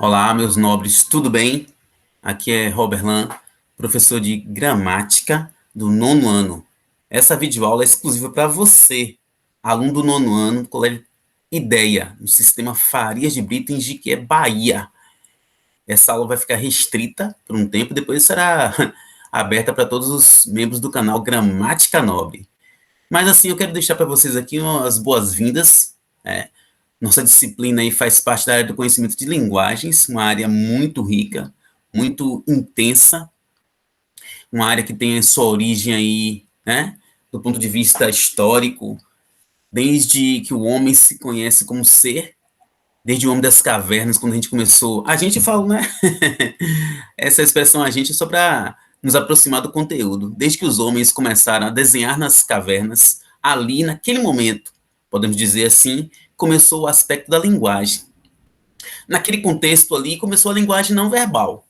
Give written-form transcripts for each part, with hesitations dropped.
Olá, meus nobres, tudo bem? Aqui é Roberlan, professor de gramática do nono ano. Essa videoaula é exclusiva para você, aluno do nono ano do Colégio Ideia, no sistema Farias de Brito, em Jiquié, Bahia. Essa aula vai ficar restrita por um tempo, depois será aberta para todos os membros do canal Gramática Nobre. Mas assim, eu quero deixar para vocês aqui umas boas-vindas. Nossa disciplina aí faz parte da área do conhecimento de linguagens, uma área muito rica, muito intensa, uma área que tem a sua origem aí, né, do ponto de vista histórico, desde que o homem se conhece como ser, desde o homem das cavernas, quando a gente começou. A gente fala, né? Essa expressão a gente é só para nos aproximar do conteúdo. Desde que os homens começaram a desenhar nas cavernas, ali, naquele momento, podemos dizer assim, começou o aspecto da linguagem. Naquele contexto ali, começou a linguagem não verbal,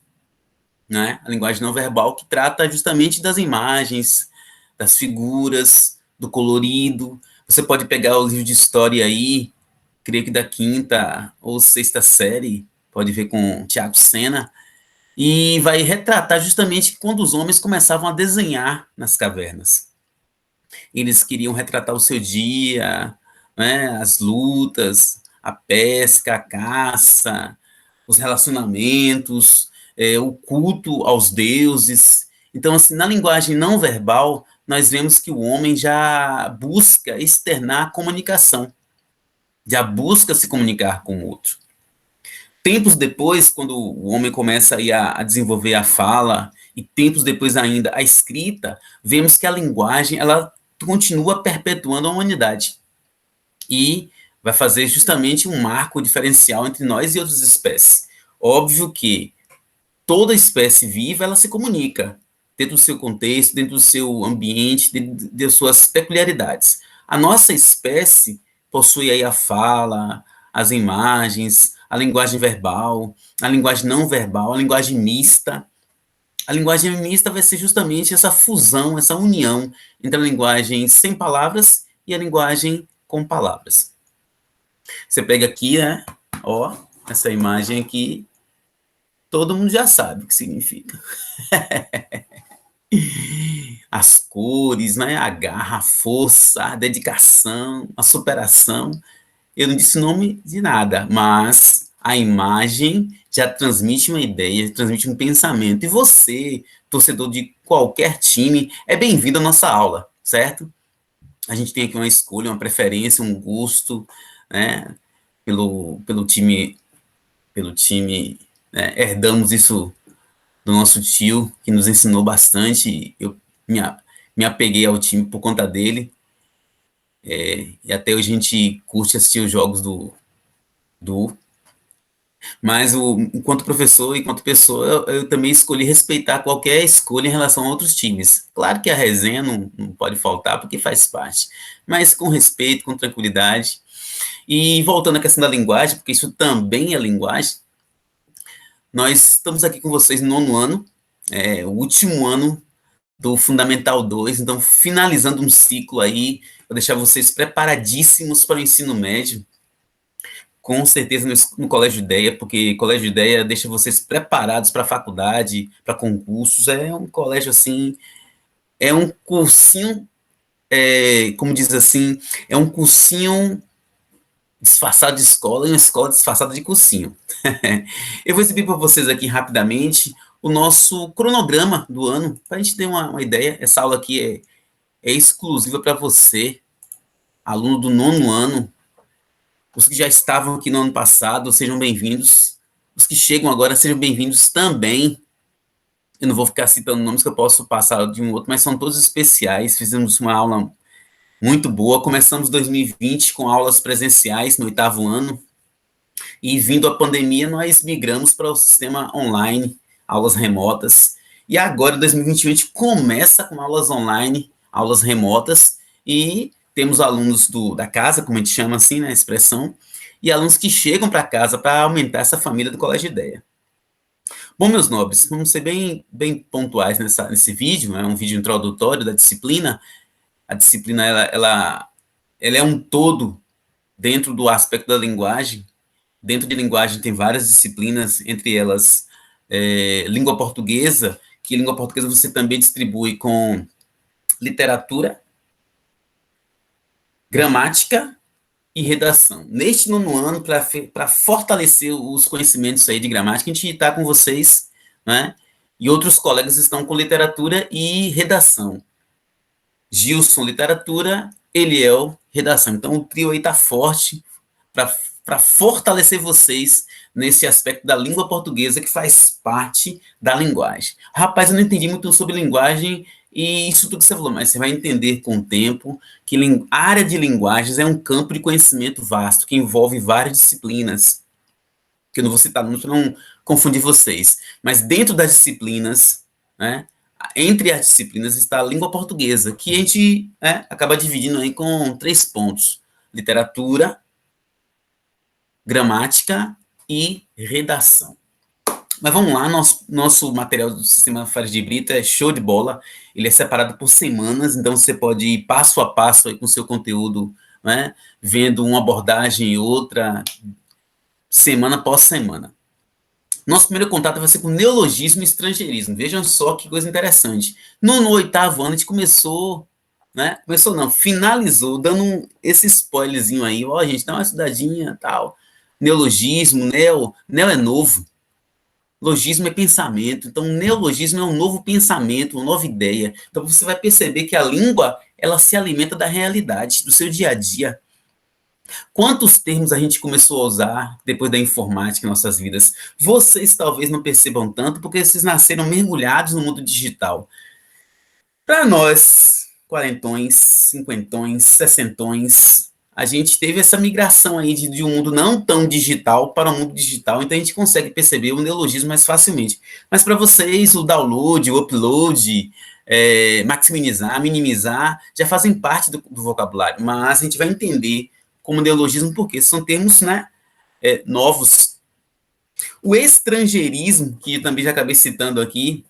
né? A linguagem não verbal que trata justamente das imagens, das figuras, do colorido. Você pode pegar o livro de história aí, creio que da quinta ou sexta série, pode ver com Tiago Sena, e vai retratar justamente quando os homens começavam a desenhar nas cavernas. Eles queriam retratar o seu dia, né, as lutas, a pesca, a caça, os relacionamentos, o culto aos deuses. Então, assim, na linguagem não verbal, nós vemos que o homem já busca externar a comunicação, já busca se comunicar com o outro. Tempos depois, quando o homem começa aí a desenvolver a fala, e tempos depois ainda a escrita, vemos que a linguagem ela continua perpetuando a humanidade e vai fazer justamente um marco diferencial entre nós e outras espécies. Óbvio que toda espécie viva ela se comunica dentro do seu contexto, dentro do seu ambiente, dentro de suas peculiaridades. A nossa espécie possui aí a fala, as imagens, a linguagem verbal, a linguagem não verbal, a linguagem mista. A linguagem mista vai ser justamente essa fusão, essa união entre a linguagem sem palavras e a linguagem com palavras. Você pega aqui, né? Ó, essa imagem aqui, todo mundo já sabe o que significa. As cores, né? A garra, a força, a dedicação, a superação. Eu não disse o nome de nada, mas a imagem já transmite uma ideia, transmite um pensamento. E você, torcedor de qualquer time, é bem-vindo à nossa aula, certo? A gente tem aqui uma escolha, uma preferência, um gosto, né? Pelo time, né? Herdamos isso do nosso tio, que nos ensinou bastante. Eu me, me apeguei ao time por conta dele. E até hoje a gente curte assistir os jogos do mas enquanto professor, enquanto pessoa, eu também escolhi respeitar qualquer escolha em relação a outros times. Claro que a resenha não pode faltar, porque faz parte, mas com respeito, com tranquilidade. E voltando à questão da linguagem, porque isso também é linguagem, nós estamos aqui com vocês no nono ano, o último ano do Fundamental 2, então finalizando um ciclo aí, vou deixar vocês preparadíssimos para o ensino médio, com certeza no Colégio Ideia, porque Colégio Ideia deixa vocês preparados para a faculdade, para concursos. É um colégio assim, é um cursinho, como diz assim, é um cursinho disfarçado de escola e uma escola disfarçada de cursinho. Eu vou exibir para vocês aqui rapidamente o nosso cronograma do ano, para a gente ter uma ideia. Essa aula aqui é exclusiva para você, aluno do nono ano. Os que já estavam aqui no ano passado, sejam bem-vindos. Os que chegam agora, sejam bem-vindos também. Eu não vou ficar citando nomes que eu posso passar de um outro, mas são todos especiais. Fizemos uma aula muito boa. Começamos 2020 com aulas presenciais no oitavo ano. E vindo a pandemia, nós migramos para o sistema online, aulas remotas. E agora, 2021, a gente começa com aulas online, aulas remotas. E temos alunos da casa, como a gente chama assim, né, a expressão, e alunos que chegam para casa para aumentar essa família do Colégio Ideia. Bom, meus nobres, vamos ser bem pontuais nesse vídeo, é um vídeo introdutório da disciplina. A disciplina, ela é um todo dentro do aspecto da linguagem, Dentro de linguagem tem várias disciplinas, entre elas língua portuguesa, que língua portuguesa você também distribui com literatura, gramática e redação. Neste nono ano, para fortalecer os conhecimentos aí de gramática, a gente está com vocês, né? E outros colegas estão com literatura e redação. Gilson, literatura, Eliel, redação. Então, o trio aí está forte para fortalecer vocês nesse aspecto da língua portuguesa que faz parte da linguagem. Rapaz, eu não entendi muito sobre linguagem e isso tudo que você falou, mas você vai entender com o tempo que a área de linguagens é um campo de conhecimento vasto, que envolve várias disciplinas, que eu não vou citar para não confundir vocês, mas dentro das disciplinas, né, entre as disciplinas está a língua portuguesa, que a gente acaba dividindo aí com 3 pontos: literatura, gramática e redação. Mas vamos lá, nosso material do Sistema Fares de Brito é show de bola, ele é separado por semanas, então você pode ir passo a passo aí com o seu conteúdo, né, vendo uma abordagem e outra, semana após semana. Nosso primeiro contato vai ser com neologismo e estrangeirismo. Vejam só que coisa interessante. No oitavo ano a gente começou, né? Começou não, finalizou, dando esse spoilerzinho aí. Ó, gente, dá uma estudadinha, tal. Neologismo, neo é novo. Logismo é pensamento. Então, neologismo é um novo pensamento, uma nova ideia. Então, você vai perceber que a língua, ela se alimenta da realidade, do seu dia a dia. Quantos termos a gente começou a usar depois da informática em nossas vidas? Vocês talvez não percebam tanto, porque vocês nasceram mergulhados no mundo digital. Para nós, quarentões, cinquentões, sessentões, a gente teve essa migração aí de um mundo não tão digital para um mundo digital, então a gente consegue perceber o neologismo mais facilmente. Mas para vocês, o download, o upload, maximizar, minimizar, já fazem parte do vocabulário, mas a gente vai entender como neologismo, porque são termos, né, novos. O estrangeirismo, que eu também já acabei citando aqui,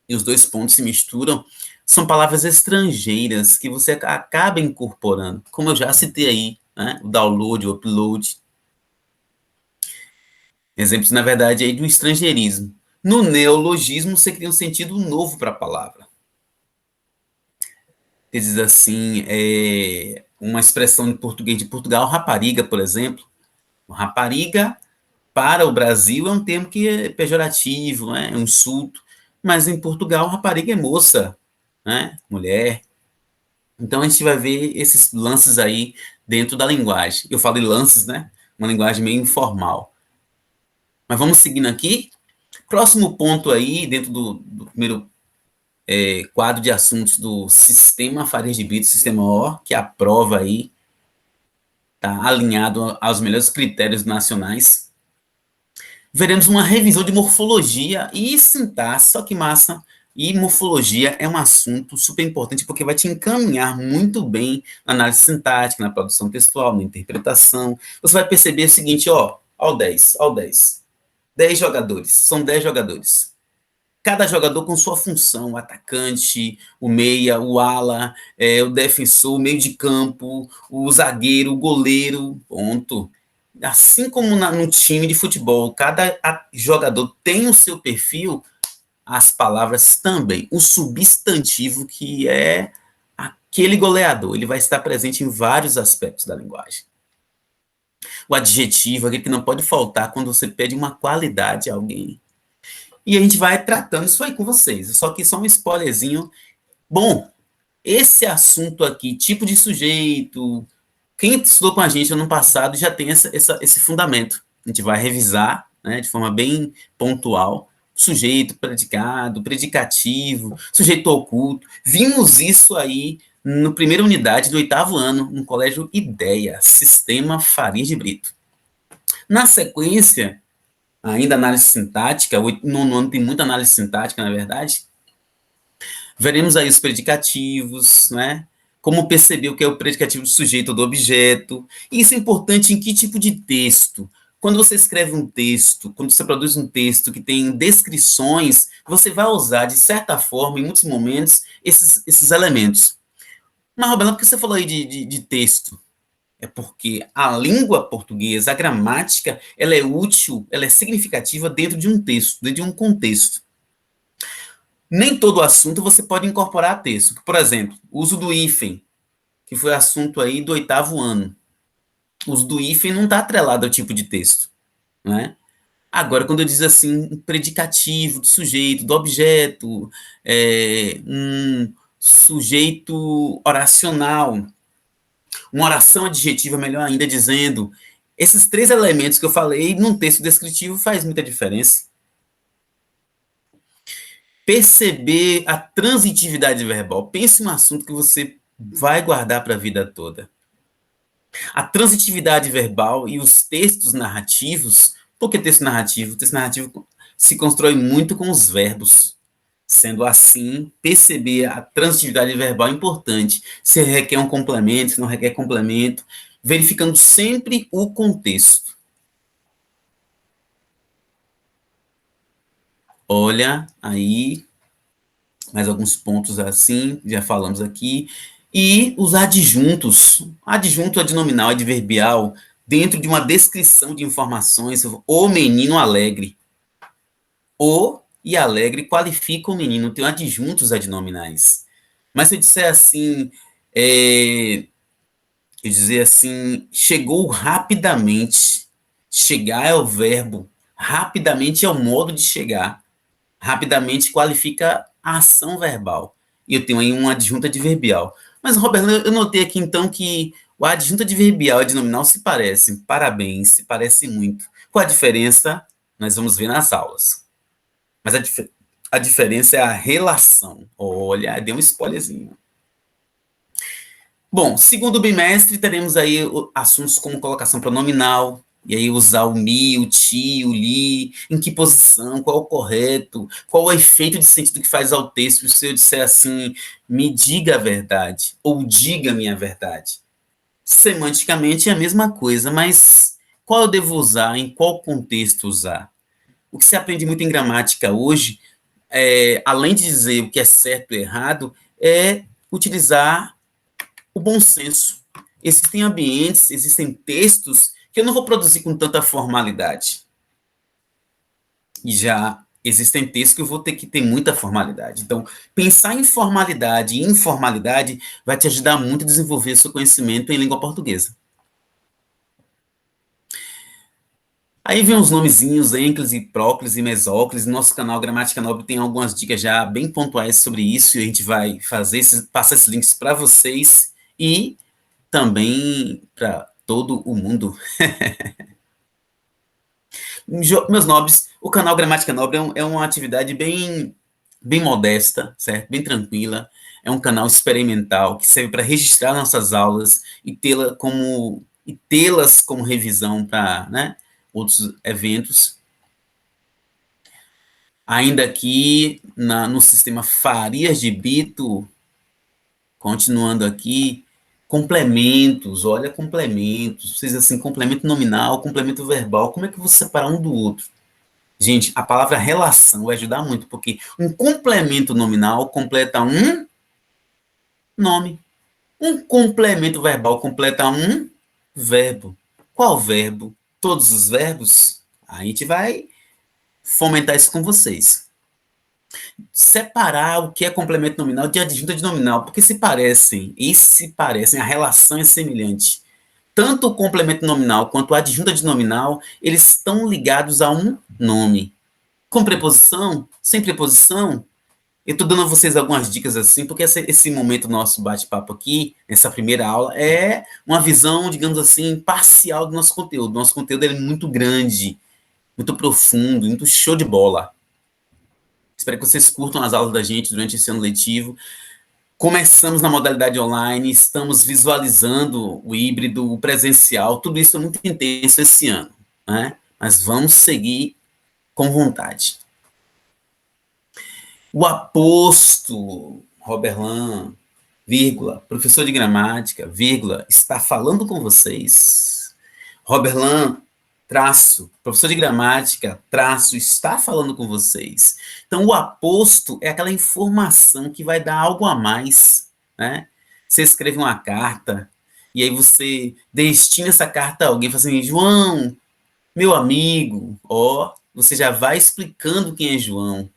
e os dois pontos se misturam, são palavras estrangeiras que você acaba incorporando, como eu já citei aí, né, o download, o upload. Exemplos, na verdade, aí do estrangeirismo. No neologismo, você cria um sentido novo para a palavra. Quer dizer assim, uma expressão em português de Portugal, rapariga, por exemplo. Rapariga, para o Brasil, é um termo que é pejorativo, né? É um insulto. Mas em Portugal, rapariga é moça, né? Mulher. Então a gente vai ver esses lances aí dentro da linguagem. Eu falo de lances, né? Uma linguagem meio informal. Mas vamos seguindo aqui. Próximo ponto aí, dentro do primeiro quadro de assuntos do Sistema Farias de Brito, Sistema O, que é a prova aí, está alinhado aos melhores critérios nacionais. Veremos uma revisão de morfologia e sintaxe, só que massa. E morfologia é um assunto super importante porque vai te encaminhar muito bem na análise sintática, na produção textual, na interpretação. Você vai perceber o seguinte, ó 10, ó 10. 10 jogadores, são 10 jogadores. Cada jogador com sua função, o atacante, o meia, o ala, o defensor, o meio de campo, o zagueiro, o goleiro, ponto. Assim como no time de futebol, cada jogador tem o seu perfil, as palavras também. O substantivo, que é aquele goleador, ele vai estar presente em vários aspectos da linguagem. O adjetivo, aquele que não pode faltar quando você pede uma qualidade a alguém. E a gente vai tratando isso aí com vocês. Só que só um spoilerzinho. Bom, esse assunto aqui, tipo de sujeito, quem estudou com a gente ano passado já tem esse fundamento. A gente vai revisar, né, de forma bem pontual, sujeito, predicado, predicativo, sujeito oculto. Vimos isso aí na primeira unidade do oitavo ano, no Colégio Ideia, Sistema Farias de Brito. Na sequência, ainda análise sintática, o nono ano tem muita análise sintática, na verdade. Veremos aí os predicativos, né? Como perceber o que é o predicativo do sujeito ou do objeto. E isso é importante em que tipo de texto? Quando você escreve um texto, quando você produz um texto que tem descrições, você vai usar, de certa forma, em muitos momentos, esses elementos. Mas, Roberto, por que você falou aí de texto? é porque a língua portuguesa, a gramática, ela é útil, ela é significativa dentro de um texto, dentro de um contexto. Nem todo assunto você pode incorporar a texto. Por exemplo, o uso do hífen, que foi assunto aí do 8º ano. O uso do hífen não está atrelado ao tipo de texto, né? Agora, quando eu diz assim, um predicativo do sujeito, do objeto, um sujeito oracional, uma oração adjetiva, melhor ainda, dizendo, esses 3 elementos que eu falei num texto descritivo faz muita diferença. Perceber a transitividade verbal. Pense em um assunto que você vai guardar para a vida toda. A transitividade verbal e os textos narrativos. Por que texto narrativo? O texto narrativo se constrói muito com os verbos. Sendo assim, perceber a transitividade verbal é importante. Se requer um complemento, se não requer complemento, verificando sempre o contexto. Olha, aí, mais alguns pontos assim, já falamos aqui. E os adjuntos. Adjunto adnominal, adverbial, dentro de uma descrição de informações. O menino alegre. O e alegre qualifica o menino, tem adjuntos adnominais. Mas se eu disser assim, eu dizer assim, chegou rapidamente. Chegar é o verbo, rapidamente é o modo de chegar. Rapidamente qualifica a ação verbal. E eu tenho aí um adjunto adverbial. Mas, Roberto, eu notei aqui então que o adjunto adverbial e adnominal se parecem. Parabéns, se parecem muito. Qual a diferença? Nós vamos ver nas aulas. Mas a diferença é a relação. Olha, deu um spoilerzinho. Bom, segundo bimestre, teremos aí assuntos como colocação pronominal, e aí usar o me, o ti, o li, em que posição, qual é o correto, qual é o efeito de sentido que faz ao texto, se eu disser assim, me diga a verdade, ou diga-me a verdade. Semanticamente é a mesma coisa, mas qual eu devo usar, em qual contexto usar? O que se aprende muito em gramática hoje, além de dizer o que é certo e errado, é utilizar o bom senso. Existem ambientes, existem textos que eu não vou produzir com tanta formalidade. E já existem textos que eu vou ter que ter muita formalidade. Então, pensar em formalidade e informalidade vai te ajudar muito a desenvolver seu conhecimento em língua portuguesa. Aí vem uns nomezinhos, ênclise, próclise, mesóclise. Nosso canal Gramática Nobre tem algumas dicas já bem pontuais sobre isso, e a gente vai passar esses links para vocês e também para todo o mundo. Meus nobres, o canal Gramática Nobre é uma atividade bem modesta, certo? Bem tranquila. É um canal experimental que serve para registrar nossas aulas e tê-las como revisão para, né, outros eventos. Ainda aqui no sistema Farias de Brito, continuando aqui, complementos, olha, complementos, vocês assim, complemento nominal, complemento verbal, como é que eu vou separar um do outro? Gente, a palavra relação vai ajudar muito, porque um complemento nominal completa um nome. Um complemento verbal completa um verbo. Qual verbo? Todos os verbos? A gente vai fomentar isso com vocês. Separar o que é complemento nominal de adjunto nominal, porque se parecem, a relação é semelhante. Tanto o complemento nominal quanto o adjunto nominal, eles estão ligados a um nome. Com preposição, sem preposição, eu estou dando a vocês algumas dicas assim, porque esse momento nosso bate-papo aqui, nessa primeira aula, é uma visão, digamos assim, parcial do nosso conteúdo. Nosso conteúdo é muito grande, muito profundo, muito show de bola. Espero que vocês curtam as aulas da gente durante esse ano letivo. Começamos na modalidade online, estamos visualizando o híbrido, o presencial, tudo isso é muito intenso esse ano, né? Mas vamos seguir com vontade. O aposto, Roberlan, vírgula, professor de gramática, vírgula, está falando com vocês. Roberlan, traço, professor de gramática, traço, está falando com vocês. Então, o aposto é aquela informação que vai dar algo a mais, né? Você escreve uma carta, E aí você destina essa carta a alguém, fala assim, João, meu amigo, ó, você já vai explicando quem é João,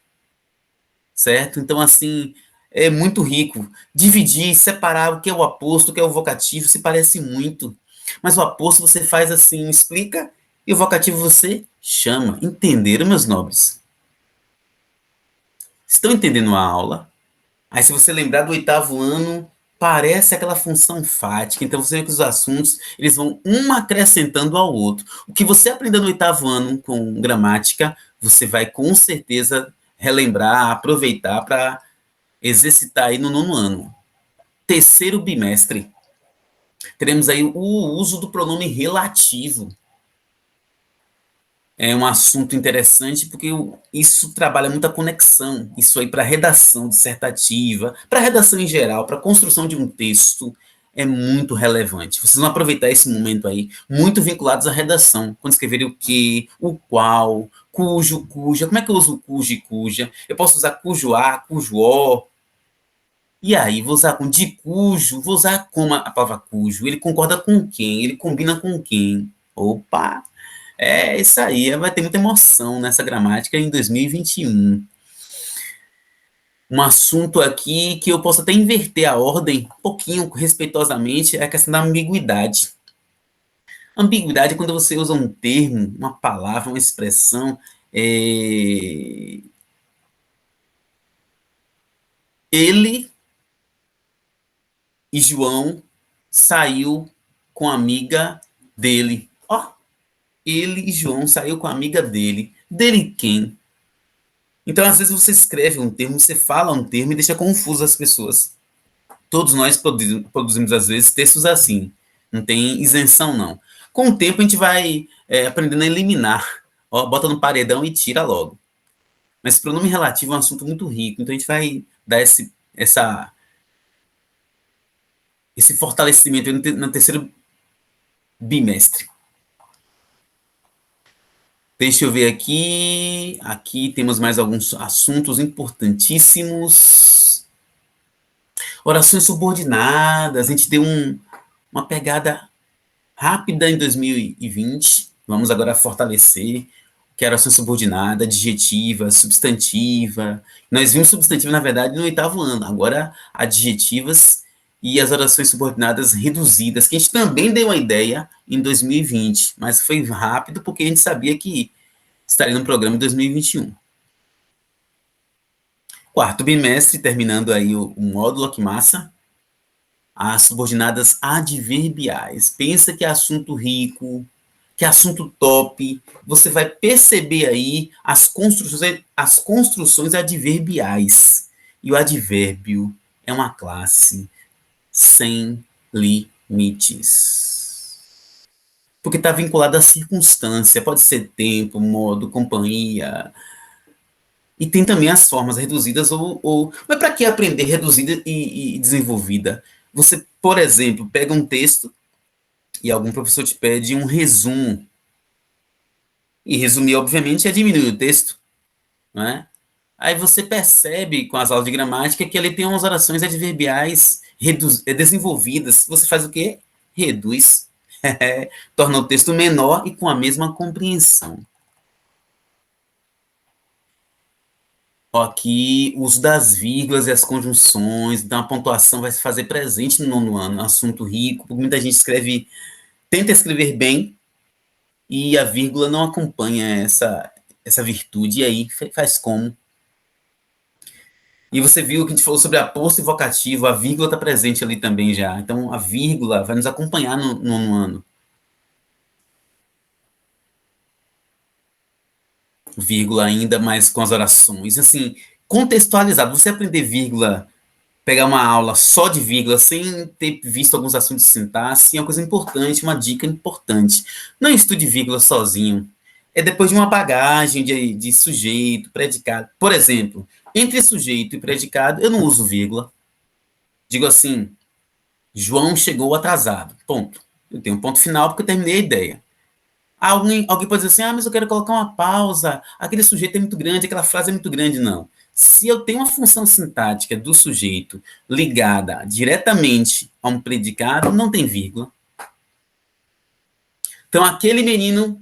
certo? Então, assim, é muito rico. Dividir, separar o que é o aposto, o que é o vocativo, se parece muito. Mas o aposto você faz assim, explica, e o vocativo você chama. Entenderam, meus nobres? Estão entendendo a aula? Aí, se você lembrar do oitavo ano, parece aquela função fática. Então, você vê que os assuntos eles vão um acrescentando ao outro. O que você aprendeu no oitavo ano com gramática, você vai com certeza relembrar, aproveitar para exercitar aí no nono ano. Terceiro bimestre, teremos aí o uso do pronome relativo. É um assunto interessante porque isso trabalha muita conexão. Isso aí para redação dissertativa, para redação em geral, para construção de um texto, é muito relevante. Vocês vão aproveitar esse momento aí, muito vinculados à redação, quando escreverem o que, o qual, cujo, cuja. Como é que eu uso cujo e cuja? Eu posso usar cujo a, cujo o. E aí, vou usar com de cujo, vou usar como a palavra cujo. Ele concorda com quem? Ele combina com quem? Opa! É isso aí, vai ter muita emoção nessa gramática em 2021. Um assunto aqui que eu posso até inverter a ordem, um pouquinho, respeitosamente, é a questão da ambiguidade. Ambiguidade é quando você usa um termo, uma palavra, uma expressão, é... ele e João saiu com a amiga dele. Ó, ele e João saiu com a amiga dele. Dele quem? Então, às vezes, você escreve um termo, você fala um termo e deixa confuso as pessoas. Todos nós produzimos, às vezes, textos assim. Não tem isenção, não. Com o tempo, a gente vai aprendendo a eliminar. Ó, bota no paredão e tira logo. Mas pronome relativo é um assunto muito rico, então a gente vai dar esse fortalecimento no terceiro bimestre. Deixa eu ver aqui. Aqui temos mais alguns assuntos importantíssimos. Orações subordinadas. A gente deu uma pegada rápida em 2020. Vamos agora fortalecer que é oração subordinada, adjetiva, substantiva. Nós vimos substantiva, na verdade, no oitavo ano. Agora, adjetivas e as orações subordinadas reduzidas, que a gente também deu uma ideia em 2020, mas foi rápido porque a gente sabia que estaria no programa em 2021. Quarto bimestre, terminando aí o módulo, que massa. As subordinadas adverbiais. Pensa que é assunto rico, que é assunto top. Você vai perceber aí as construções adverbiais. E o advérbio é uma classe sem limites. Porque está vinculado à circunstância, pode ser tempo, modo, companhia. E tem também as formas reduzidas mas para que aprender reduzida e desenvolvida? Você, por exemplo, pega um texto e algum professor te pede um resumo. E resumir, obviamente, é diminuir o texto, não é? Aí você percebe com as aulas de gramática que ele tem umas orações adverbiais desenvolvidas. Você faz o quê? Reduz. Torna o texto menor e com a mesma compreensão. Aqui, o uso das vírgulas e as conjunções, então a pontuação vai se fazer presente no nono ano, assunto rico, muita gente tenta escrever bem, e a vírgula não acompanha essa virtude, e aí faz como? E você viu que a gente falou sobre aposto e vocativo, a vírgula está presente ali também já, então a vírgula vai nos acompanhar no nono ano. Vírgula ainda mais com as orações, assim, contextualizado, você aprender vírgula, pegar uma aula só de vírgula, sem ter visto alguns assuntos de sintaxe, é uma coisa importante, uma dica importante. Não estude vírgula sozinho. É depois de uma bagagem de sujeito, predicado. Por exemplo, entre sujeito e predicado, eu não uso vírgula. Digo assim, João chegou atrasado. Ponto. Eu tenho um ponto final porque eu terminei a ideia. Alguém pode dizer assim, mas eu quero colocar uma pausa. Aquele sujeito é muito grande, aquela frase é muito grande. Não. Se eu tenho uma função sintática do sujeito ligada diretamente a um predicado, não tem vírgula. Então, aquele menino,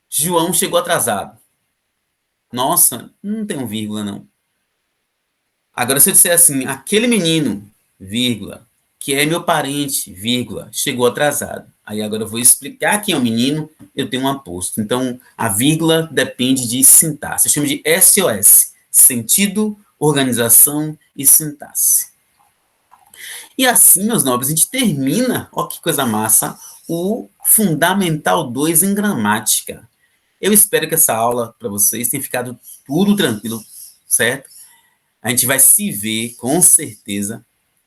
João, chegou atrasado. Nossa, não tem um vírgula, não. Agora, se eu disser assim, aquele menino, vírgula, que é meu parente, vírgula, chegou atrasado. Aí agora eu vou explicar quem é o menino, eu tenho um aposto. Então, a vírgula depende de sintaxe. Eu chamo de SOS, sentido, organização e sintaxe. E assim, meus nobres, a gente termina, ó que coisa massa, o Fundamental 2 em Gramática. Eu espero que essa aula para vocês tenha ficado tudo tranquilo, certo? A gente vai se ver, com certeza,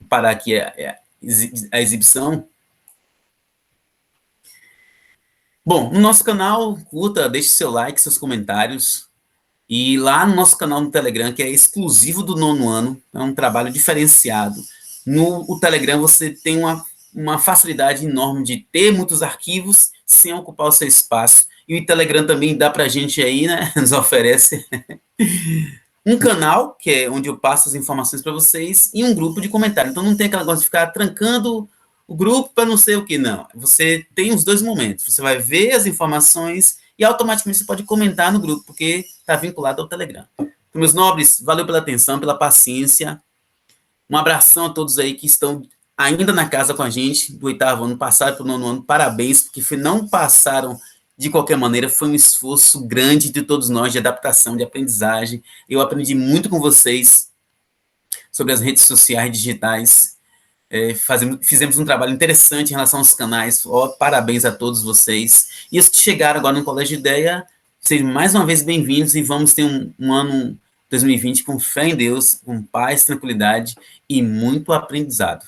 parar aqui a exibição. Bom, no nosso canal, curta, deixe seu like, seus comentários. E lá no nosso canal no Telegram, que é exclusivo do nono ano, é um trabalho diferenciado. No o Telegram você tem uma facilidade enorme de ter muitos arquivos sem ocupar o seu espaço. E o Telegram também dá para a gente aí, né, nos oferece um canal, que é onde eu passo as informações para vocês, e um grupo de comentário. Então não tem aquela coisa de ficar trancando o grupo para não sei o que, não. Você tem os dois momentos. Você vai ver as informações e automaticamente você pode comentar no grupo, porque está vinculado ao Telegram. Então, meus nobres, valeu pela atenção, pela paciência. Um abração a todos aí que estão ainda na casa com a gente, do 8º ano, passaram para o 9º ano. Parabéns, porque não passaram de qualquer maneira, foi um esforço grande de todos nós, de adaptação, de aprendizagem. Eu aprendi muito com vocês sobre as redes sociais digitais. Fizemos um trabalho interessante em relação aos canais. Parabéns a todos vocês. E os que chegaram agora no Colégio Ideia, sejam mais uma vez bem-vindos e vamos ter um ano 2020 com fé em Deus, com paz, tranquilidade e muito aprendizado.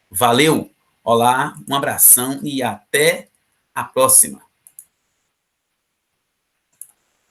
Valeu! Olá, um abração e até a próxima!